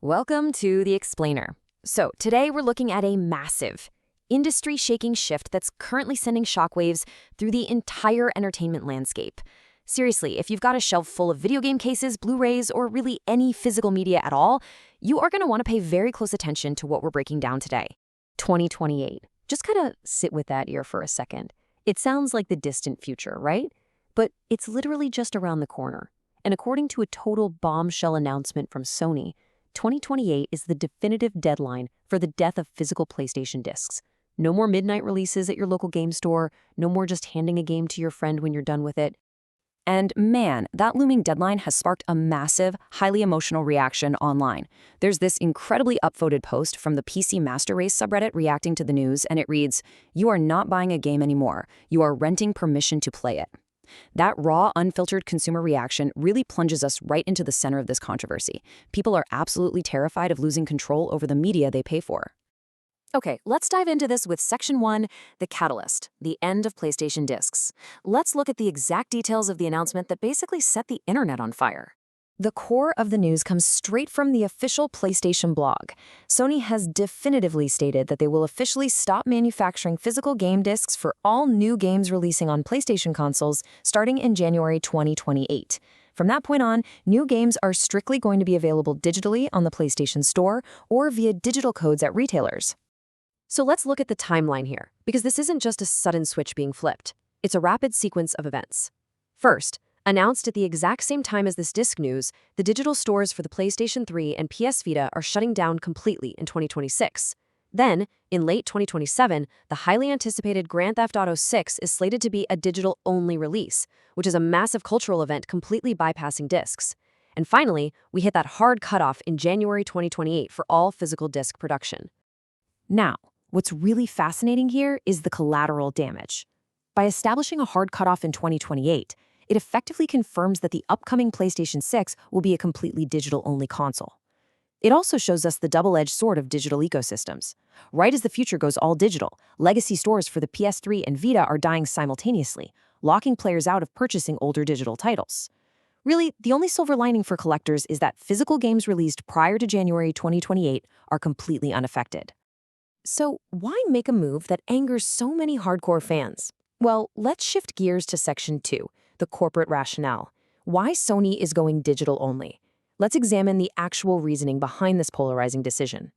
Welcome to The Explainer. So, today we're looking at a massive, industry-shaking shift that's currently sending shockwaves through the entire entertainment landscape. Seriously, if you've got a shelf full of video game cases, Blu-rays, or really any physical media at all, you are going to want to pay very close attention to what we're breaking down today. 2028. Just kind of sit with that here for a second. It sounds like the distant future, right? But it's literally just around the corner. And according to a total bombshell announcement from Sony, 2028 is the definitive deadline for the death of physical PlayStation discs. No more midnight releases at your local game store, no more just handing a game to your friend when you're done with it. And man, that looming deadline has sparked a massive, highly emotional reaction online. There's this incredibly upvoted post from the PC Master Race subreddit reacting to the news, and it reads, "You are not buying a game anymore. You are renting permission to play it." That raw, unfiltered consumer reaction really plunges us right into the center of this controversy. People are absolutely terrified of losing control over the media they pay for. Okay, let's dive into this with Section 1, the catalyst, the end of PlayStation discs. Let's look at the exact details of the announcement that basically set the internet on fire. The core of the news comes straight from the official PlayStation blog. Sony has definitively stated that they will officially stop manufacturing physical game discs for all new games releasing on PlayStation consoles starting in January 2028. From that point on, new games are strictly going to be available digitally on the PlayStation Store or via digital codes at retailers. So let's look at the timeline here, because this isn't just a sudden switch being flipped. It's a rapid sequence of events. First, announced at the exact same time as this disc news, the digital stores for the PlayStation 3 and PS Vita are shutting down completely in 2026. Then, in late 2027, the highly anticipated Grand Theft Auto 6 is slated to be a digital-only release, which is a massive cultural event completely bypassing discs. And finally, we hit that hard cutoff in January 2028 for all physical disc production. Now, what's really fascinating here is the collateral damage. By establishing a hard cutoff in 2028, it effectively confirms that the upcoming PlayStation 6 will be a completely digital-only console. It also shows us the double-edged sword of digital ecosystems. Right as the future goes all digital, legacy stores for the PS3 and Vita are dying simultaneously, locking players out of purchasing older digital titles. Really, the only silver lining for collectors is that physical games released prior to January 2028 are completely unaffected. So why make a move that angers so many hardcore fans? Well, let's shift gears to Section 2. The corporate rationale. Why Sony is going digital only. Let's examine the actual reasoning behind this polarizing decision.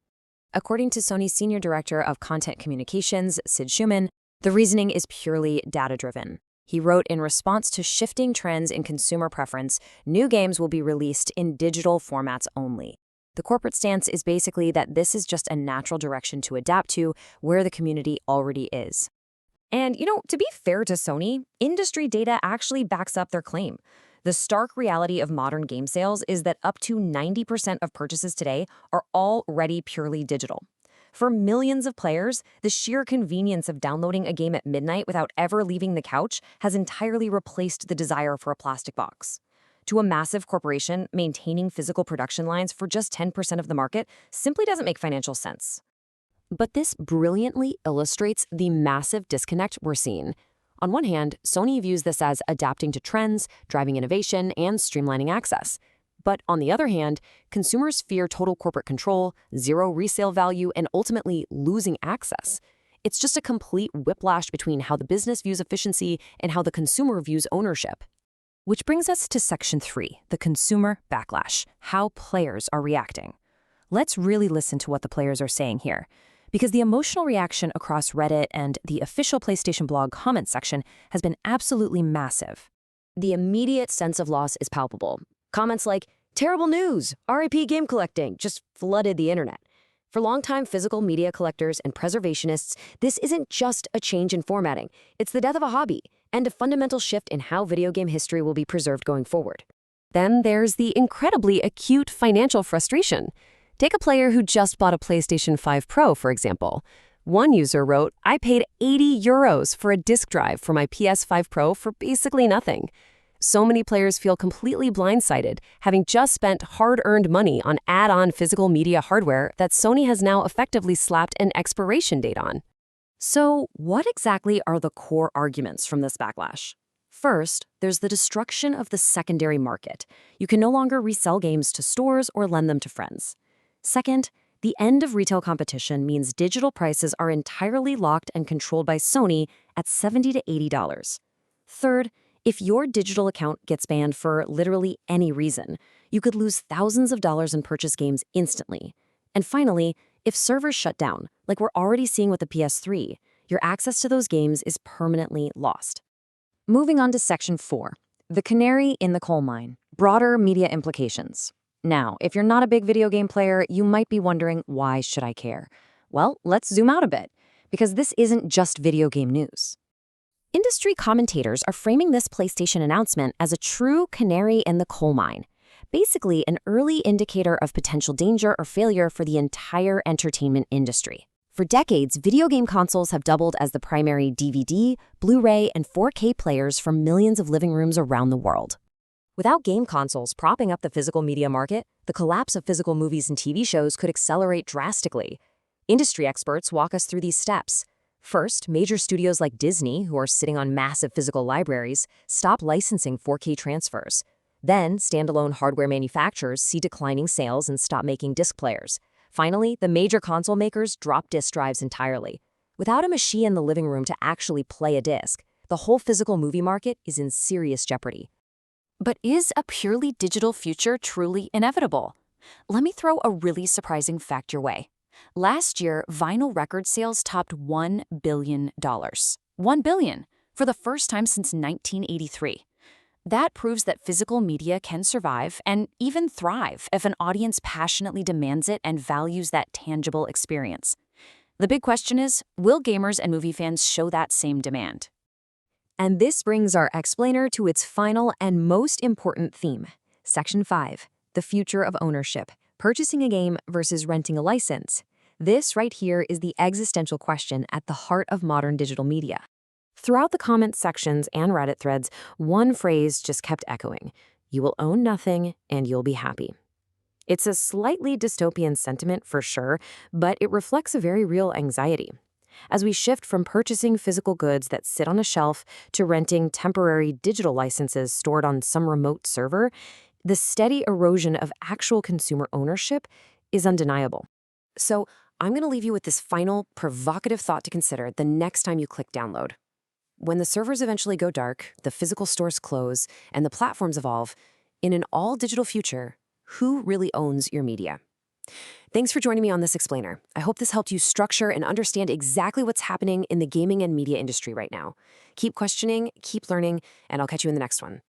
According to Sony's Senior Director of Content Communications, Sid Schumann, the reasoning is purely data-driven. He wrote, in response to shifting trends in consumer preference, new games will be released in digital formats only. The corporate stance is basically that this is just a natural direction to adapt to where the community already is. And, to be fair to Sony, industry data actually backs up their claim. The stark reality of modern game sales is that up to 90% of purchases today are already purely digital. For millions of players, the sheer convenience of downloading a game at midnight without ever leaving the couch has entirely replaced the desire for a plastic box. To a massive corporation, maintaining physical production lines for just 10% of the market simply doesn't make financial sense. But this brilliantly illustrates the massive disconnect we're seeing. On one hand, Sony views this as adapting to trends, driving innovation, and streamlining access. But on the other hand, consumers fear total corporate control, zero resale value, and ultimately losing access. It's just a complete whiplash between how the business views efficiency and how the consumer views ownership. Which brings us to Section 3, the consumer backlash, how players are reacting. Let's really listen to what the players are saying here, because the emotional reaction across Reddit and the official PlayStation blog comment section has been absolutely massive. The immediate sense of loss is palpable. Comments like, "Terrible news! RIP game collecting!" just flooded the internet. For longtime physical media collectors and preservationists, this isn't just a change in formatting. It's the death of a hobby and a fundamental shift in how video game history will be preserved going forward. Then there's the incredibly acute financial frustration. Take a player who just bought a PlayStation 5 Pro, for example. One user wrote, "I paid €80 for a disk drive for my PS5 Pro for basically nothing." So many players feel completely blindsided, having just spent hard-earned money on add-on physical media hardware that Sony has now effectively slapped an expiration date on. So what exactly are the core arguments from this backlash? First, there's the destruction of the secondary market. You can no longer resell games to stores or lend them to friends. Second, the end of retail competition means digital prices are entirely locked and controlled by Sony at $70 to $80. Third, if your digital account gets banned for literally any reason, you could lose thousands of dollars in purchased games instantly. And finally, if servers shut down, like we're already seeing with the PS3, your access to those games is permanently lost. Moving on to Section 4, the canary in the coal mine, broader media implications. Now, if you're not a big video game player, you might be wondering, why should I care? Well, let's zoom out a bit, because this isn't just video game news. Industry commentators are framing this PlayStation announcement as a true canary in the coal mine, basically an early indicator of potential danger or failure for the entire entertainment industry. For decades, video game consoles have doubled as the primary DVD, Blu-ray, and 4K players for millions of living rooms around the world. Without game consoles propping up the physical media market, the collapse of physical movies and TV shows could accelerate drastically. Industry experts walk us through these steps. First, major studios like Disney, who are sitting on massive physical libraries, stop licensing 4K transfers. Then, standalone hardware manufacturers see declining sales and stop making disc players. Finally, the major console makers drop disc drives entirely. Without a machine in the living room to actually play a disc, the whole physical movie market is in serious jeopardy. But is a purely digital future truly inevitable? Let me throw a really surprising fact your way. Last year, vinyl record sales topped $1 billion. $1 billion, for the first time since 1983. That proves that physical media can survive and even thrive if an audience passionately demands it and values that tangible experience. The big question is, will gamers and movie fans show that same demand? And this brings our explainer to its final and most important theme, Section 5, the future of ownership, purchasing a game versus renting a license. This right here is the existential question at the heart of modern digital media. Throughout the comments sections and Reddit threads, one phrase just kept echoing: you will own nothing and you'll be happy. It's a slightly dystopian sentiment for sure, but it reflects a very real anxiety. As we shift from purchasing physical goods that sit on a shelf to renting temporary digital licenses stored on some remote server, the steady erosion of actual consumer ownership is undeniable. So I'm going to leave you with this final, provocative thought to consider the next time you click download. When the servers eventually go dark, the physical stores close, and the platforms evolve, in an all-digital future, who really owns your media? Thanks for joining me on this explainer. I hope this helped you structure and understand exactly what's happening in the gaming and media industry right now. Keep questioning, keep learning, and I'll catch you in the next one.